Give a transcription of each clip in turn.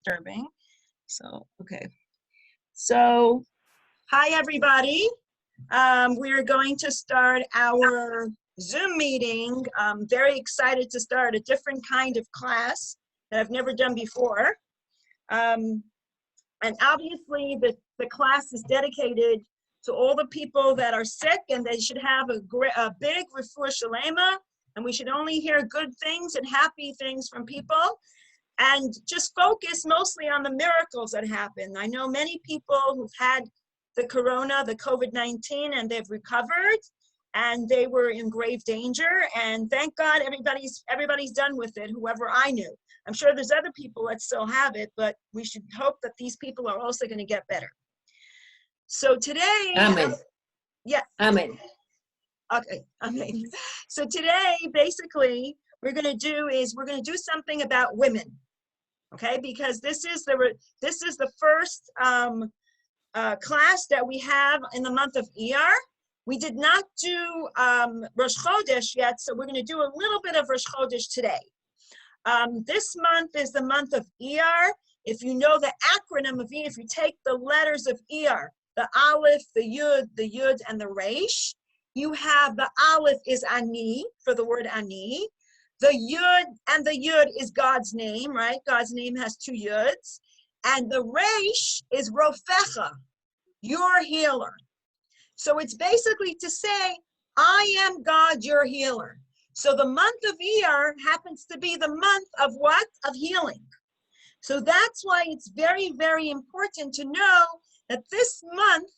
disturbing. So, okay. So, hi everybody. We're going to start our Zoom meeting. I'm very excited to start a different kind of class that I've never done before. And obviously the class is dedicated to all the people that are sick, and they should have a big refuah shalema, and we should only hear good things and happy things from people, and just focus mostly on the miracles that happen. I know many people who've had the corona, the COVID-19, and they've recovered, and they were in grave danger, and thank God everybody's done with it, whoever I knew. I'm sure there's other people that still have it, but we should hope that these people are also going to get better. So today, Amen. Yeah. Amen. Okay, amen. So today, basically, we're going to do something about women, okay? Because this is the first class that we have in the month of Iyar. We did not do Rosh Chodesh yet, so we're going to do a little bit of Rosh Chodesh today. This month is the month of Iyar. If you know the acronym of Iyar, if you take the letters of Iyar, the Aleph, the Yud, and the Resh, you have the Aleph is Ani, for the word Ani. The Yud is God's name, right? God's name has two Yuds. And the Resh is Rofecha, your healer. So it's basically to say, I am God, your healer. So the month of Iyar happens to be the month of what? Of healing. So that's why it's very, very important to know that this month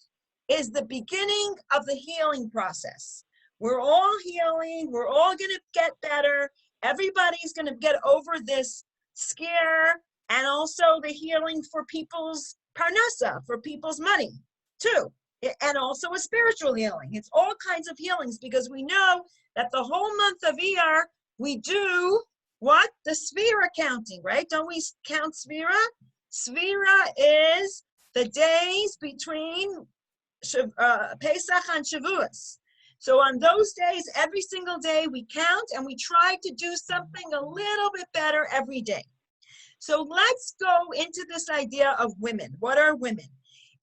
is the beginning of the healing process. We're all healing. We're all going to get better. Everybody's going to get over this scare, and also the healing for people's parnasa, for people's money too. And also a spiritual healing. It's all kinds of healings, because we know that the whole month of Iyar, we do what? The Sfira counting, right? Don't we count Sfira? Sfira is the days between Pesach and Shavuos. So on those days, every single day we count, and we try to do something a little bit better every day. So let's go into this idea of women. What are women?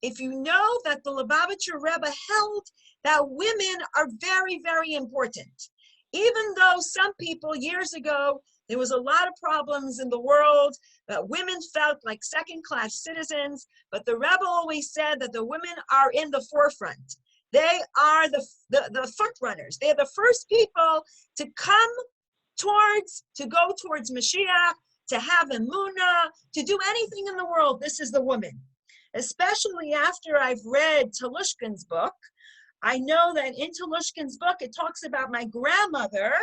If you know that the Lubavitcher Rebbe held that women are very, very important. Even though some people years ago, there was a lot of problems in the world, that women felt like second-class citizens, but the Rebbe always said that the women are in the forefront. They are the front runners. They're the first people to go towards Mashiach, to have emunah, to do anything in the world. This is the woman. Especially after I've read Telushkin's book, I know that in Telushkin's book, it talks about my grandmother,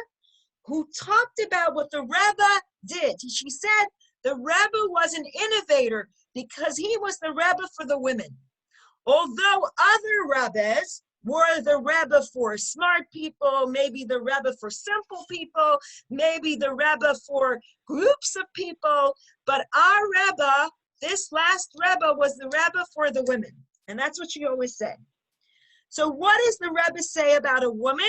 who talked about what the Rebbe did. She said the Rebbe was an innovator because he was the Rebbe for the women. Although other Rebbes were the Rebbe for smart people, maybe the Rebbe for simple people, maybe the Rebbe for groups of people, but our Rebbe, this last Rebbe, was the Rebbe for the women. And that's what she always said. So what does the Rebbe say about a woman?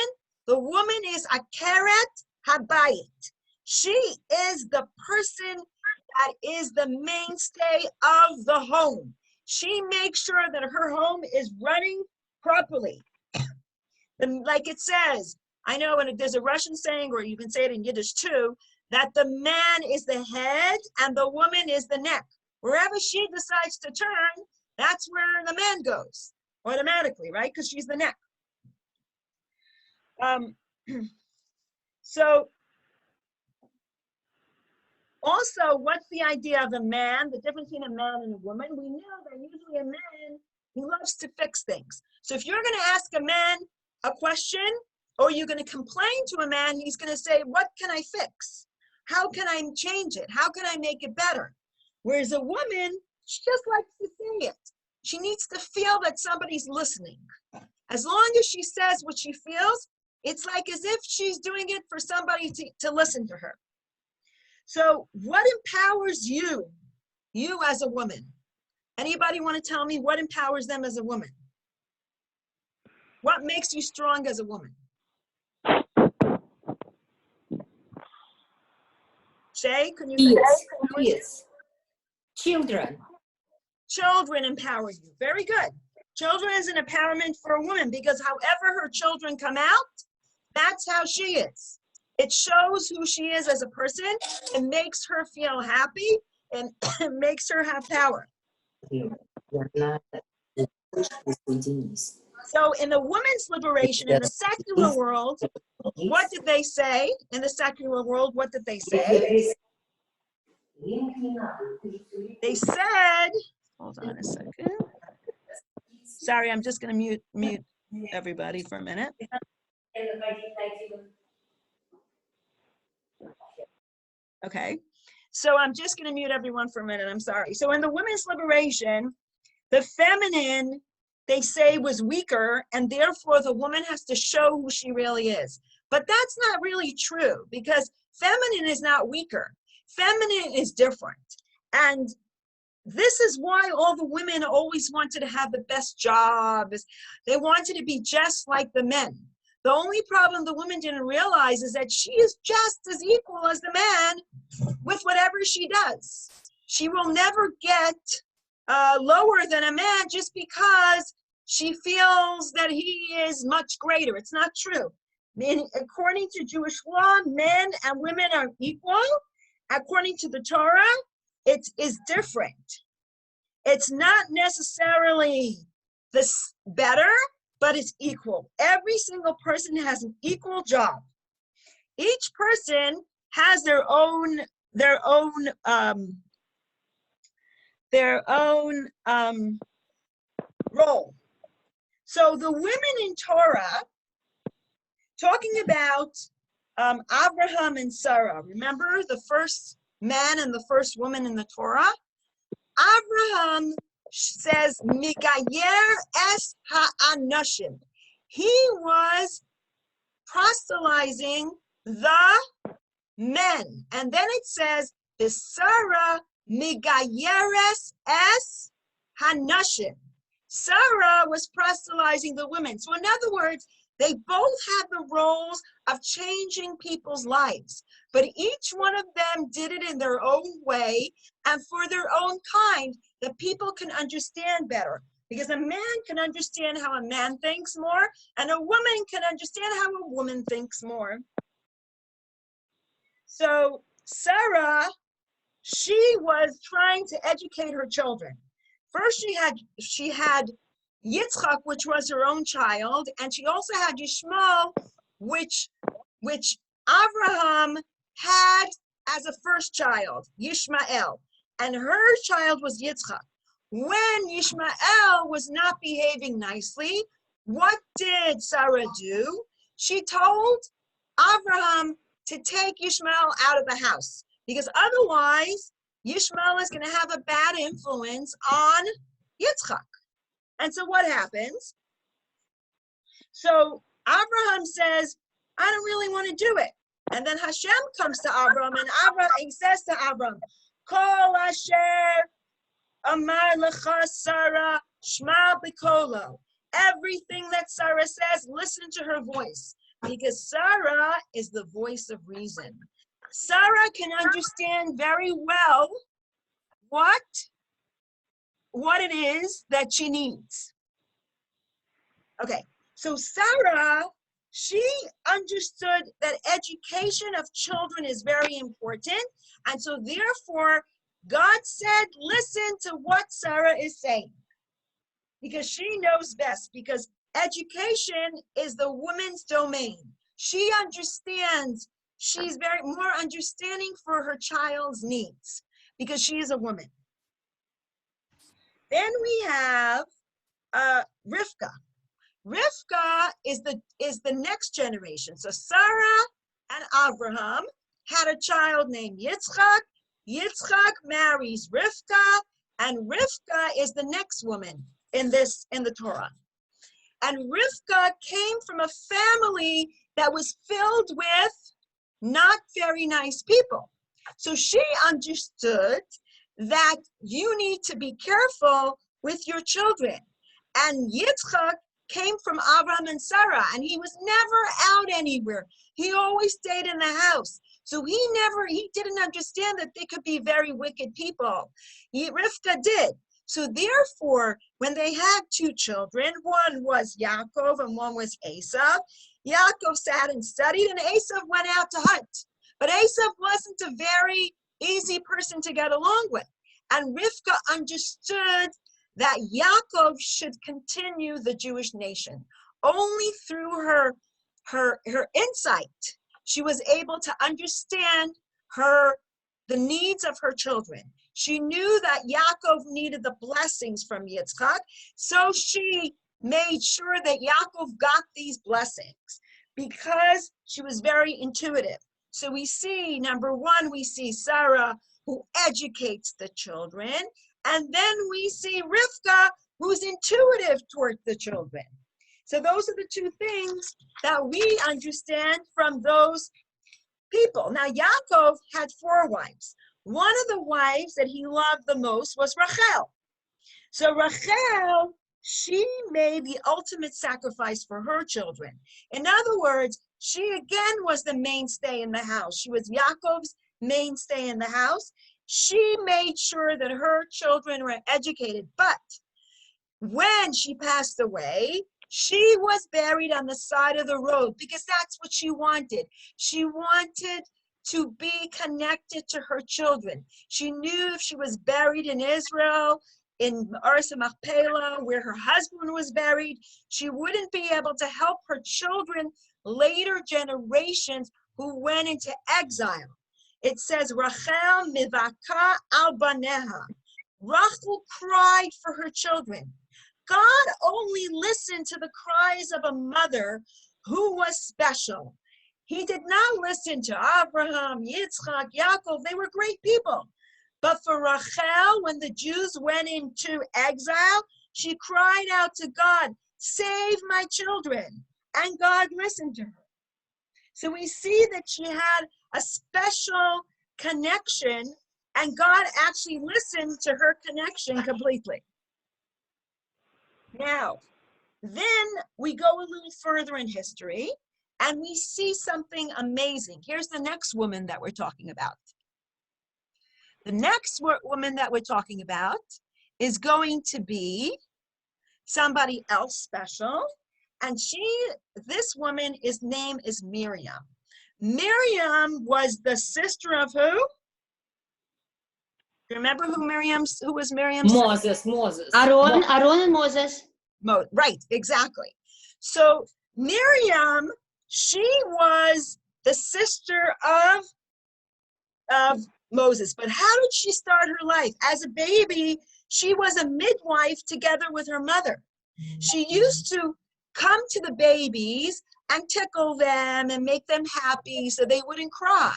The woman is Akeret Habayit. She is the person that is the mainstay of the home. She makes sure that her home is running properly. Like it says, I know there's a Russian saying, or you can say it in Yiddish too, that the man is the head and the woman is the neck. Wherever she decides to turn, that's where the man goes, automatically, right? Because she's the neck. So, also, what's the idea of a man? The difference between a man and a woman? We know that usually a man, he loves to fix things. So if you're going to ask a man a question, or you're going to complain to a man, he's going to say, what can I fix? How can I change it? How can I make it better? Whereas a woman, she just likes to say it. She needs to feel that somebody's listening. As long as she says what she feels, it's like as if she's doing it for somebody to listen to her. So what empowers you as a woman? Anybody want to tell me what empowers them as a woman? What makes you strong as a woman? Shay, can you say? Yes. Children. Children empower you. Very good. Children is an empowerment for a woman because however her children come out, that's how she is. It shows who she is as a person. It makes her feel happy and it makes her have power. So in the women's liberation, in the secular world, what did they say? In the secular world, what did they say? They said, hold on a second. Sorry, I'm just going to mute everybody for a minute. Okay, so I'm just going to mute everyone for a minute. I'm sorry. So in the women's liberation, the feminine, they say, was weaker, and therefore the woman has to show who she really is. But that's not really true because feminine is not weaker. Feminine is different. And this is why all the women always wanted to have the best jobs. They wanted to be just like the men. The only problem the woman didn't realize is that she is just as equal as the man with whatever she does. She will never get lower than a man just because she feels that he is much greater. It's not true. According to Jewish law, men and women are equal. According to the Torah, it is different. It's not necessarily this better, but it's equal. Every single person has an equal job. Each person has their own role. So the women in Torah, talking about Abraham and Sarah, remember the first man and the first woman in the Torah? Abraham says, Migayer es ha'anashim. He was proselytizing the men. And then it says, the Sarah migayeres es hanashim. Sarah was proselytizing the women. So in other words, they both have the roles of changing people's lives, but each one of them did it in their own way and for their own kind that people can understand better. Because a man can understand how a man thinks more, and a woman can understand how a woman thinks more. So Sarah, she was trying to educate her children. First, she had Yitzchak, which was her own child, and she also had Yishmael, which Abraham had as a first child, Yishmael, and her child was Yitzchak. When Yishmael was not behaving nicely, what did Sarah do? She told Abraham to take Yishmael out of the house, because otherwise Yishmael is going to have a bad influence on Yitzchak. And so what happens? So Abraham says, I don't really want to do it. And then Hashem comes to Abraham, and he says to Abraham, Kol asher amar lecha Sarah shma b'kolo. Everything that Sarah says, listen to her voice, because Sarah is the voice of reason. Sarah can understand very well what it is that she needs. Okay, so Sarah, she understood that education of children is very important, and so therefore God said, listen to what Sarah is saying, because she knows best, because education is the woman's domain. She understands, she's very more understanding for her child's needs, because she is a woman. Then we have Rivka. Rivka is the next generation. So Sarah and Abraham had a child named Yitzchak. Yitzchak marries Rivka, and Rivka is the next woman in the Torah. And Rivka came from a family that was filled with not very nice people. So she understood that you need to be careful with your children. And Yitzchak came from Abraham and Sarah, and he was never out anywhere. He always stayed in the house. So he didn't understand that they could be very wicked people. Rivka did. So therefore, when they had two children, one was Yaakov and one was Esav, Yaakov sat and studied and Esav went out to hunt. But Esav wasn't a very easy person to get along with. And Rivka understood that Yaakov should continue the Jewish nation. Only through her insight, she was able to understand the needs of her children. She knew that Yaakov needed the blessings from Yitzchak, so she made sure that Yaakov got these blessings because she was very intuitive. So we see, number one, we see Sarah, who educates the children, and then we see Rivka, who's intuitive toward the children. So those are the two things that we understand from those people. Now, Yaakov had 4 wives. One of the wives that he loved the most was Rochelle. So Rochelle, she made the ultimate sacrifice for her children. In other words, she again was the mainstay in the house. She was Yaakov's mainstay in the house. She made sure that her children were educated. But when she passed away, she was buried on the side of the road because that's what she wanted. She wanted to be connected to her children. She knew if she was buried in Israel, in Arsa Machpelah, where her husband was buried, she wouldn't be able to help her children, later generations who went into exile. It says, Rachel mivaka al baneha. Rachel cried for her children. God only listened to the cries of a mother who was special. He did not listen to Abraham, Yitzchak, Yaakov. They were great people. But for Rachel, when the Jews went into exile, she cried out to God, save my children. And God listened to her. So we see that she had a special connection, and God actually listened to her connection completely. Now, then we go a little further in history, and we see something amazing. Here's the next woman that we're talking about. The next woman that we're talking about is going to be somebody else special. And this woman's name is Miriam. Miriam was the sister of who? Remember who was Miriam's Moses. Aaron and Moses. Right, exactly. So Miriam, she was the sister of Moses. But how did she start her life? As a baby, she was a midwife together with her mother. She used to come to the babies and tickle them and make them happy so they wouldn't cry.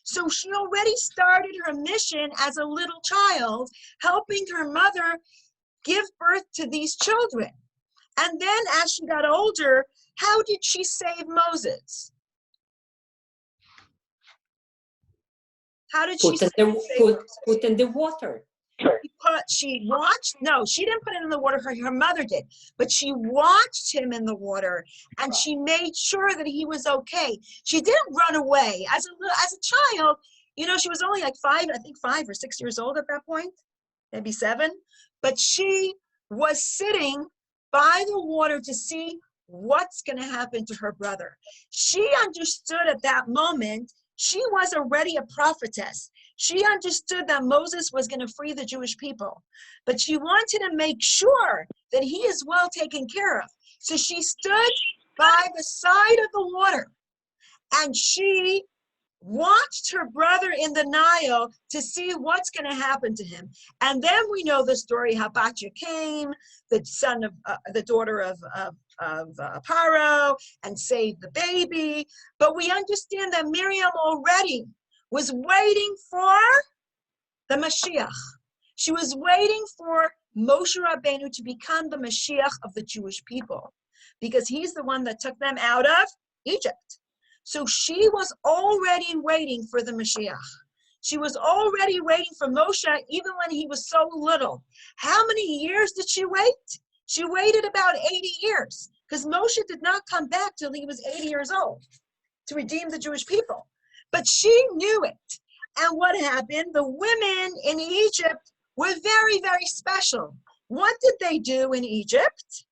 So she already started her mission as a little child, helping her mother give birth to these children. And then as she got older, how did she save Moses? How did she put in the water? She watched, no, she didn't put it in the water, her mother did, but she watched him in the water and she made sure that he was okay. She didn't run away. As a child, she was only like 5 or 6 years old at that point, maybe 7, but she was sitting by the water to see what's going to happen to her brother. She understood at that moment, she was already a prophetess. She understood that Moses was going to free the Jewish people, but she wanted to make sure that he is well taken care of. So she stood by the side of the water and she watched her brother in the Nile to see what's going to happen to him. And then we know the story how Batya came, the daughter of Paro, and saved the baby. But we understand that Miriam already was waiting for the Mashiach. She was waiting for Moshe Rabbeinu to become the Mashiach of the Jewish people because he's the one that took them out of Egypt. So she was already waiting for the Mashiach. She was already waiting for Moshe even when he was so little. How many years did she wait? She waited about 80 years because Moshe did not come back till he was 80 years old to redeem the Jewish people. But she knew it. And what happened? The women in Egypt were very, very special. What did they do in Egypt?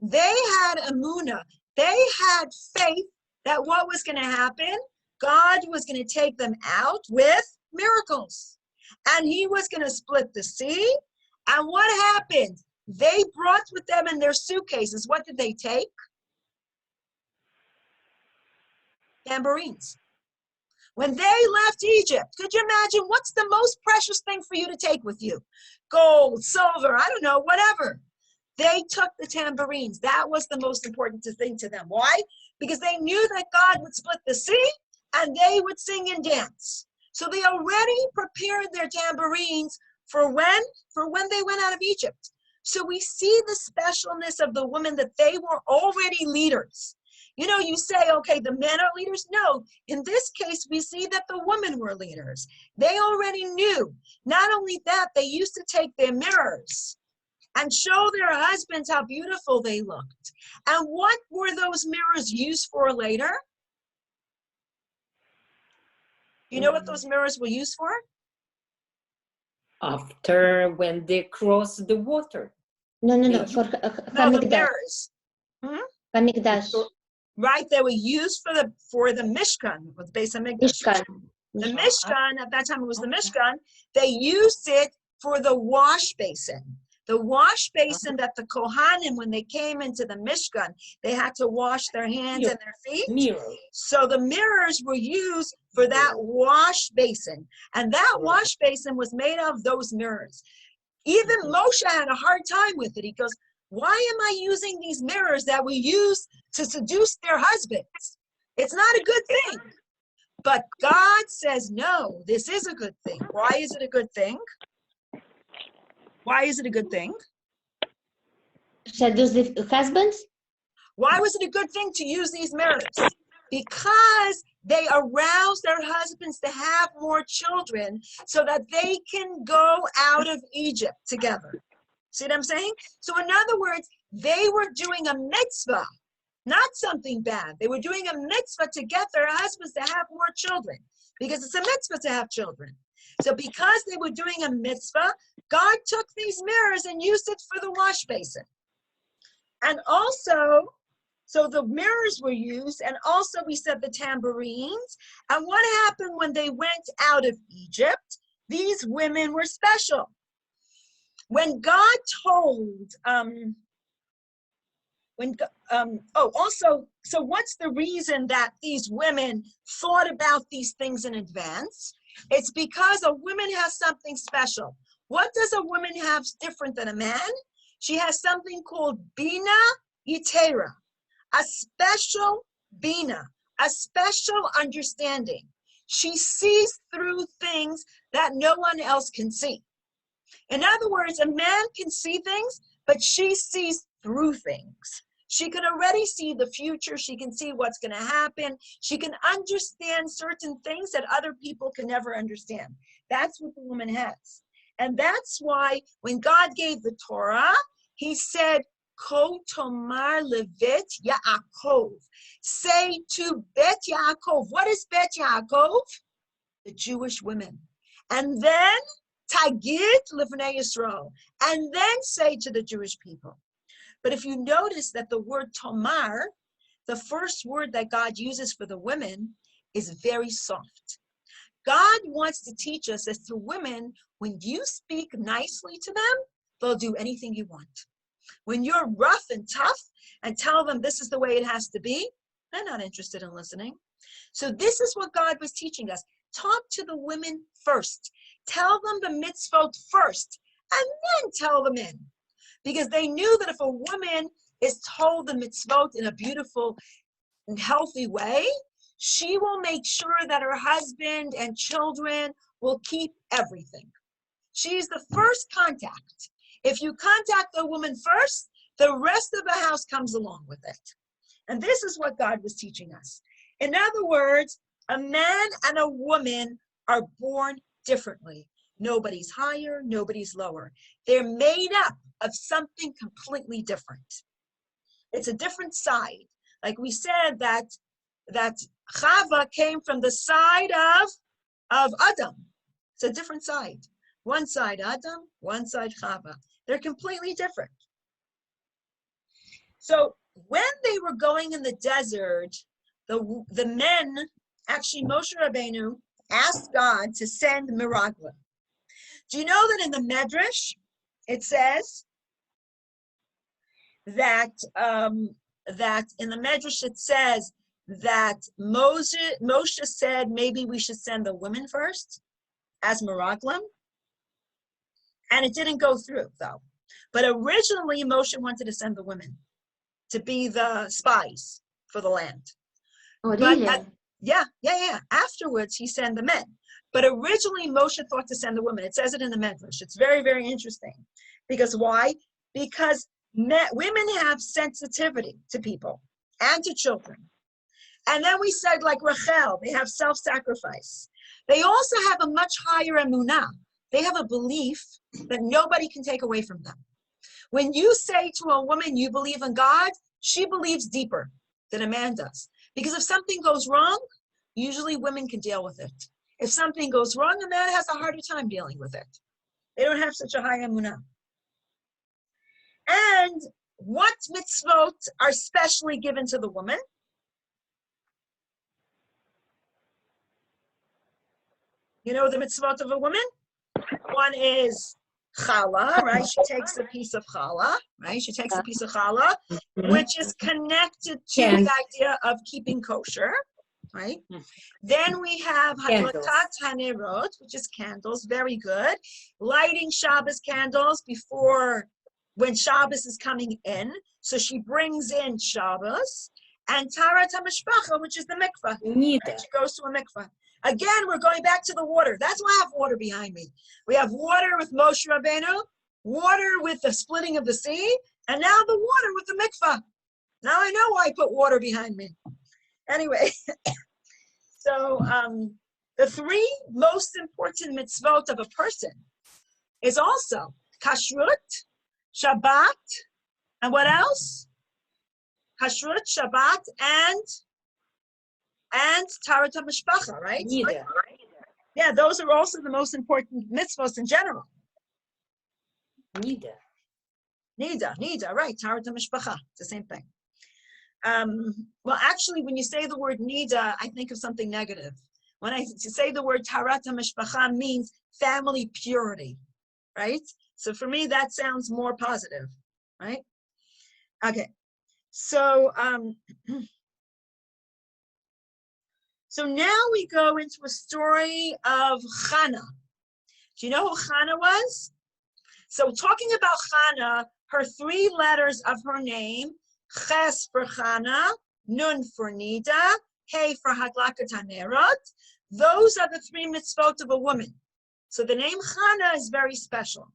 They had emunah. They had faith that what was going to happen? God was going to take them out with miracles. And he was going to split the sea. And what happened? They brought with them in their suitcases, what did they take? Tambourines. When they left Egypt, could you imagine what's the most precious thing for you to take with you? Gold, silver, I don't know, whatever. They took the tambourines. That was the most important thing to them. Why? Because they knew that God would split the sea and they would sing and dance. So they already prepared their tambourines for when? For when they went out of Egypt. So we see the specialness of the women, that they were already leaders. You know, you say, okay, the men are leaders. No, in this case, we see that the women were leaders. They already knew. Not only that, they used to take their mirrors and show their husbands how beautiful they looked. And what were those mirrors used for later? You know what those mirrors were used for? After when they cross the water. No, No, for the Hamikdash. mirrors. Hamikdash. Right, they were used for the Mishkan, with the Beis HaMikdash. Mishkan. The Mishkan, at that time it was the Mishkan, they used it for the wash basin. The wash basin that the Kohanim, when they came into the Mishkan, they had to wash their hands and their feet. Mirror. So the mirrors were used for that wash basin. And that wash basin was made of those mirrors. Even Moshe had a hard time with it. He goes, why am I using these mirrors that we use to seduce their husbands? It's not a good thing. But God says, no, this is a good thing. Why is it a good thing? Why is it a good thing? Seduce the husbands? Why was it a good thing to use these mirrors? Because they arouse their husbands to have more children so that they can go out of Egypt together. See what I'm saying? So in other words, they were doing a mitzvah, not something bad. They were doing a mitzvah to get their husbands to have more children, because it's a mitzvah to have children. So because they were doing a mitzvah, God took these mirrors and used it for the wash basin. And also, so the mirrors were used, and also we said the tambourines. And what happened when they went out of Egypt? These women were special. When God told, so what's the reason that these women thought about these things in advance? It's because a woman has something special. What does a woman have different than a man? She has something called Bina Yitera, a special Bina, a special understanding. She sees through things that no one else can see. In other words, a man can see things, but she sees through things. She can already see the future. She can see what's going to happen. She can understand certain things that other people can never understand. That's what the woman has. And that's why when God gave the Torah, he said, Ko tomar levet Yaakov. Say to Bet Yaakov. What is Bet Yaakov? The Jewish women. And then Tagid Livnei Yisrael. And then say to the Jewish people. But if you notice that the word tomar, the first word that God uses for the women, is very soft. God wants to teach us as to women, when you speak nicely to them, they'll do anything you want. When you're rough and tough and tell them this is the way it has to be, they're not interested in listening. So this is what God was teaching us. Talk to the women first. Tell them the mitzvot first, and then tell the men. Because they knew that if a woman is told the mitzvot in a beautiful and healthy way, she will make sure that her husband and children will keep everything. She's the first contact. If you contact the woman first, the rest of the house comes along with it. And this is what God was teaching us. In other words, a man and a woman are born differently. Nobody's higher, nobody's lower. They're made up of something completely different. It's a different side. Like we said that Chava came from the side of Adam. It's a different side. One side Adam, one side Chava. They're completely different. So when they were going in the desert, the men, actually Moshe Rabbeinu asked God to send miraglim. Do you know that in the Medrash, it says that that in the Medrash it says that Moshe said maybe we should send the women first as miraglim, and it didn't go through though. But originally Moshe wanted to send the women to be the spies for the land. Oh, really? Yeah. Afterwards, he sent the men. But originally, Moshe thought to send the women. It says it in the Medrash. It's very, very interesting. Because why? Because women have sensitivity to people and to children. And then we said, like Rochelle, they have self-sacrifice. They also have a much higher emunah. They have a belief that nobody can take away from them. When you say to a woman, you believe in God, she believes deeper than a man does. Because if something goes wrong, usually women can deal with it. If something goes wrong, a man has a harder time dealing with it. They don't have such a high emunah. And what mitzvot are specially given to the woman? You know the mitzvot of a woman? One is challah, right? She takes a piece of challah, right? She takes a piece of challah, which is connected to the idea of keeping kosher, right? Then we have hadlakat hanerot, which is candles, very good. Lighting Shabbos candles before, when Shabbos is coming in. So she brings in Shabbos. And tarat hamishpacha, which is the mikvah. Right? She goes to a mikvah. Again, we're going back to the water. That's why I have water behind me. We have water with Moshe Rabbeinu, water with the splitting of the sea, and now the water with the mikvah. Now I know why I put water behind me. Anyway, so the three most important mitzvot of a person is also kashrut, Shabbat, and what else? Kashrut, Shabbat, and tarat hamishpacha, right? Nida. Yeah, those are also the most important mitzvahs in general. Nida, right? Tarat hamishpacha, it's the same thing. Well, actually, when you say the word nida, I think of something negative. When I say the word tarat hamishpacha, means family purity, right? So for me, that sounds more positive, right? Okay, so so now we go into a story of Hana. Do you know who Hana was? So talking about Hana, her three letters of her name, Ches for Hana, Nun for Nida, Hey for Hadlakat HaNerot, those are the three mitzvot of a woman. So the name Hana is very special.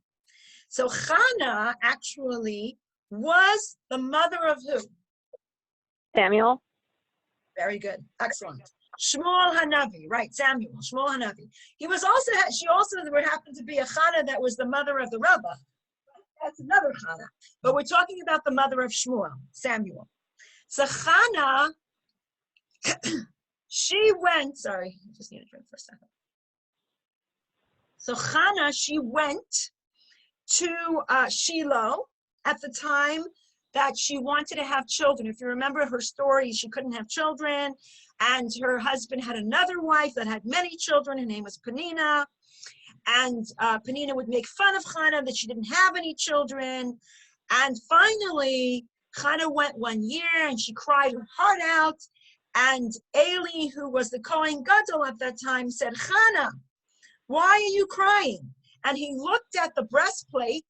So Hana actually was the mother of who? Samuel. Very good. Excellent. Shmuel Hanavi, right, Samuel, Shmuel Hanavi. She also there happened to be a Chana that was the mother of the Rabbah. That's another Chana. But we're talking about the mother of Shmuel, Samuel. So Chana, she went, sorry, I just need a drink for a second. So Chana, she went to Shiloh at the time that she wanted to have children. If you remember her story, she couldn't have children, and her husband had another wife that had many children. Her name was Penina, and Penina would make fun of Chana that she didn't have any children. And finally, Chana went one year, and she cried her heart out, and Eli, who was the Kohen Gadol at that time, said, Chana, why are you crying? And he looked at the breastplate,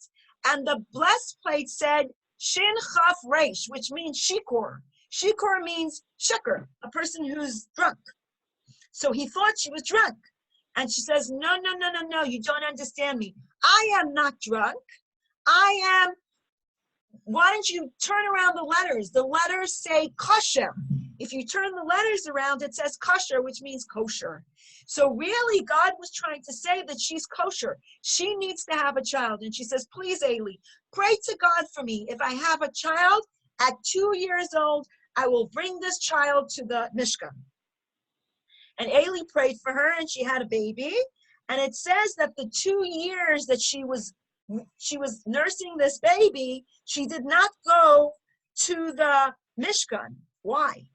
and the breastplate said, Shin Chaf Reish, which means shikor. Shikor means sheker, a person who's drunk. So he thought she was drunk. And she says, no, you don't understand me. I am not drunk. Why don't you turn around the letters? The letters say kosher. If you turn the letters around, it says kosher, which means kosher. So really, God was trying to say that she's kosher. She needs to have a child. And she says, please, Eli, pray to God for me. If I have a child at 2 years old, I will bring this child to the Mishkan. And Eli prayed for her, and she had a baby. And it says that the 2 years that she was nursing this baby, she did not go to the Mishkan. Why?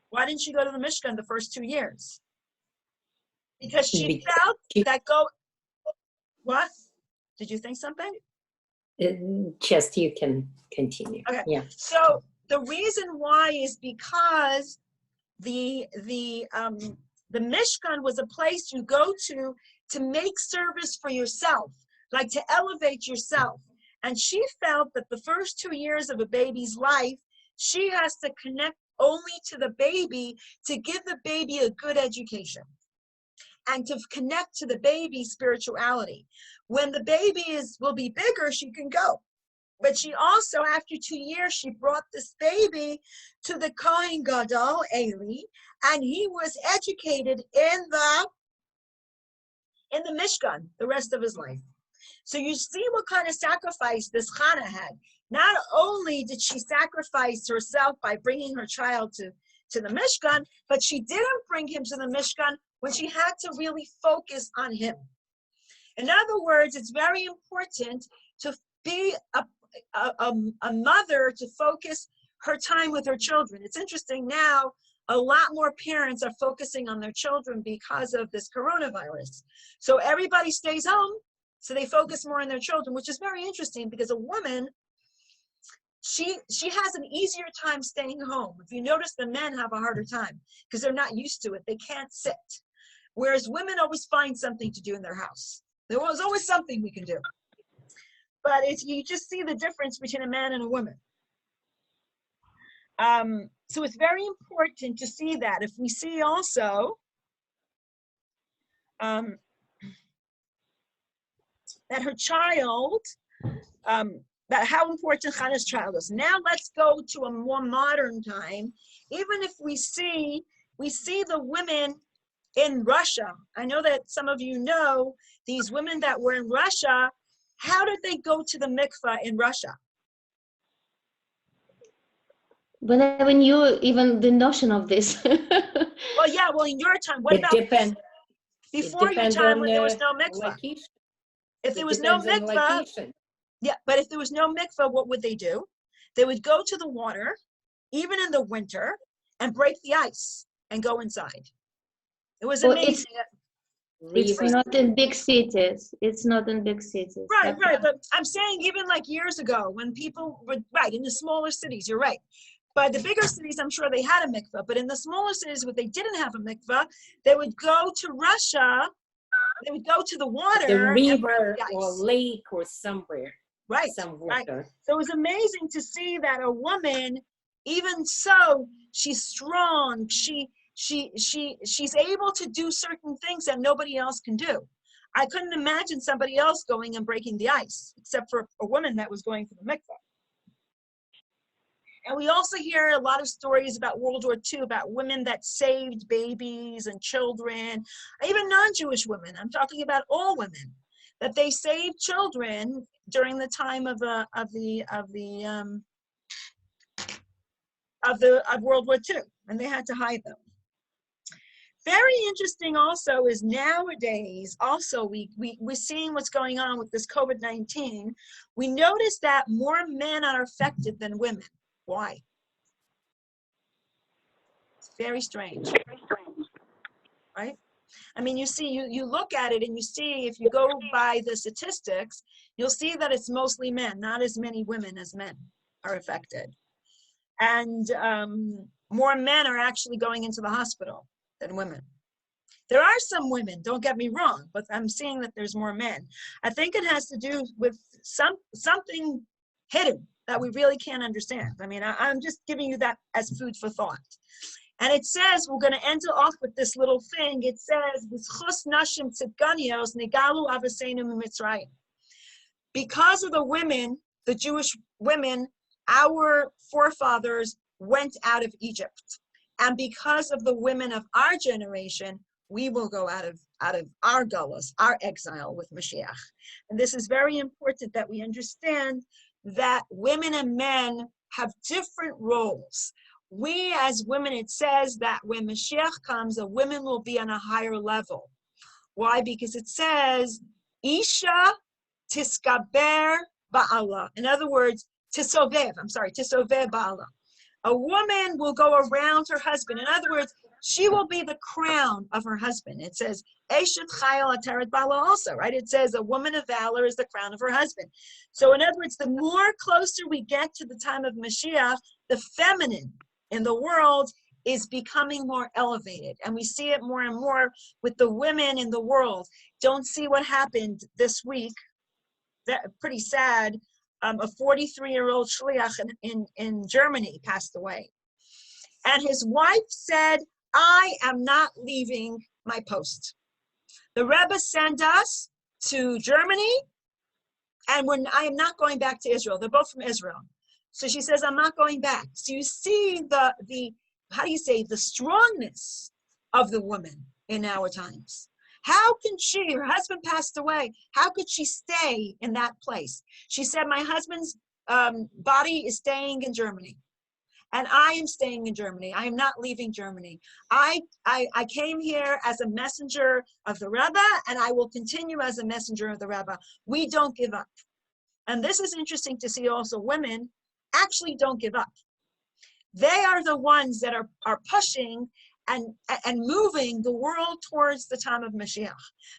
Why didn't she go to the Mishkan the first 2 years? Because she felt that what? Did you think something? Just you can continue. Okay. Yeah. So the reason why is because the Mishkan was a place you go to make service for yourself, like to elevate yourself. And she felt that the first 2 years of a baby's life, she has to connect only to the baby to give the baby a good education and to connect to the baby's spirituality. When the baby will be bigger, she can go. But she also, after 2 years, she brought this baby to the Kohen Gadol, Eli, and he was educated in the Mishkan the rest of his life. So you see what kind of sacrifice this Hana had. Not only did she sacrifice herself by bringing her child to the Mishkan, but she didn't bring him to the Mishkan when she had to really focus on him. In other words, it's very important to be a mother, to focus her time with her children. It's interesting now, a lot more parents are focusing on their children because of this coronavirus. So everybody stays home, so they focus more on their children, which is very interesting because a woman, she has an easier time staying home. If you notice, the men have a harder time because they're not used to it. They can't sit. Whereas women always find something to do in their house. There was always something we can do. But you just see the difference between a man and a woman. So it's very important to see that. If we see also that her child, that how important Hana's child is. Now let's go to a more modern time. Even if we see the women in Russia. I know that some of you know these women that were in Russia. How did they go to the mikvah in Russia? When I never knew even the notion of this. Well, yeah, well, in your time, what about before your time when there was no mikvah? Location. If there was no mikvah, yeah, but if there was no mikvah, what would they do? They would go to the water, even in the winter, and break the ice and go inside. It was amazing. It's not in big cities. It's not in big cities. Right. But I'm saying even like years ago when people were, right, in the smaller cities, you're right. By the bigger cities, I'm sure they had a mikvah, but in the smaller cities where they didn't have a mikvah, they would go to Russia, they would go to the water. The river or lake or somewhere. Right, some water. Right. So it was amazing to see that a woman, even so, she's strong, she's able to do certain things that nobody else can do. I couldn't imagine somebody else going and breaking the ice, except for a woman that was going to the mikvah. And we also hear a lot of stories about World War II, about women that saved babies and children, even non-Jewish women. I'm talking about all women, that they saved children during the time of World War II, and they had to hide them. Very interesting also is nowadays, also we're seeing what's going on with this COVID-19. We notice that more men are affected than women. Why? It's very strange, right? I mean, you see, you look at it and you see, if you go by the statistics, you'll see that it's mostly men, not as many women as men are affected. And more men are actually going into the hospital than women. There are some women, don't get me wrong, but I'm seeing that there's more men. I think it has to do with something hidden that we really can't understand. I mean, I'm just giving you that as food for thought. And it says, we're going to end it off with this little thing. It says, because of the women, the Jewish women, our forefathers went out of Egypt. And because of the women of our generation, we will go out of our galus, our exile with Mashiach. And this is very important that we understand that women and men have different roles. we as women, it says that when Mashiach comes, the women will be on a higher level. Why? Because it says, Isha tiskaber ba'ala. In other words, tisovev ba'ala. A woman will go around her husband. In other words, she will be the crown of her husband. It says, Eshet chayil ateret ba'ala also, right? It says a woman of valor is the crown of her husband. So in other words, the more closer we get to the time of Mashiach, the feminine in the world is becoming more elevated. And we see it more and more with the women in the world. Don't see what happened this week. That pretty sad. A 43-year-old shliach in Germany passed away. And his wife said, I am not leaving my post. The Rebbe sent us to Germany, and I am not going back to Israel. They're both from Israel. So she says, I'm not going back. So you see the how do you say, the strongness of the woman in our times. How can she, her husband passed away, how could she stay in that place? She said, my husband's body is staying in Germany, and I am staying in Germany. I am not leaving Germany. I came here as a messenger of the Rebbe, and I will continue as a messenger of the Rebbe. We don't give up. And this is interesting to see also. Women actually don't give up. They are the ones that are pushing and moving the world towards the time of Mashiach,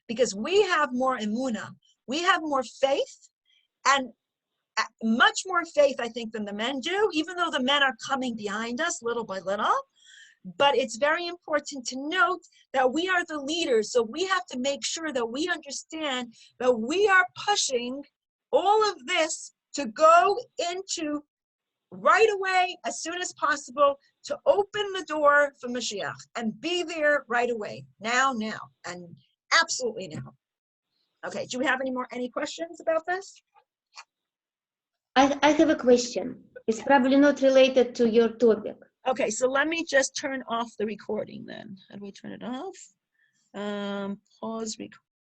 because we have more emunah, we have more faith, and much more faith, I think, than the men do, even though the men are coming behind us little by little. But it's very important to note that we are the leaders, so we have to make sure that we understand that we are pushing all of this to go into right away, as soon as possible, to open the door for Mashiach and be there right away, now, and absolutely now. Okay, do we have any questions about this? I have a question. It's probably not related to your topic. Okay, so let me just turn off the recording then. How do we turn it off? Pause recording.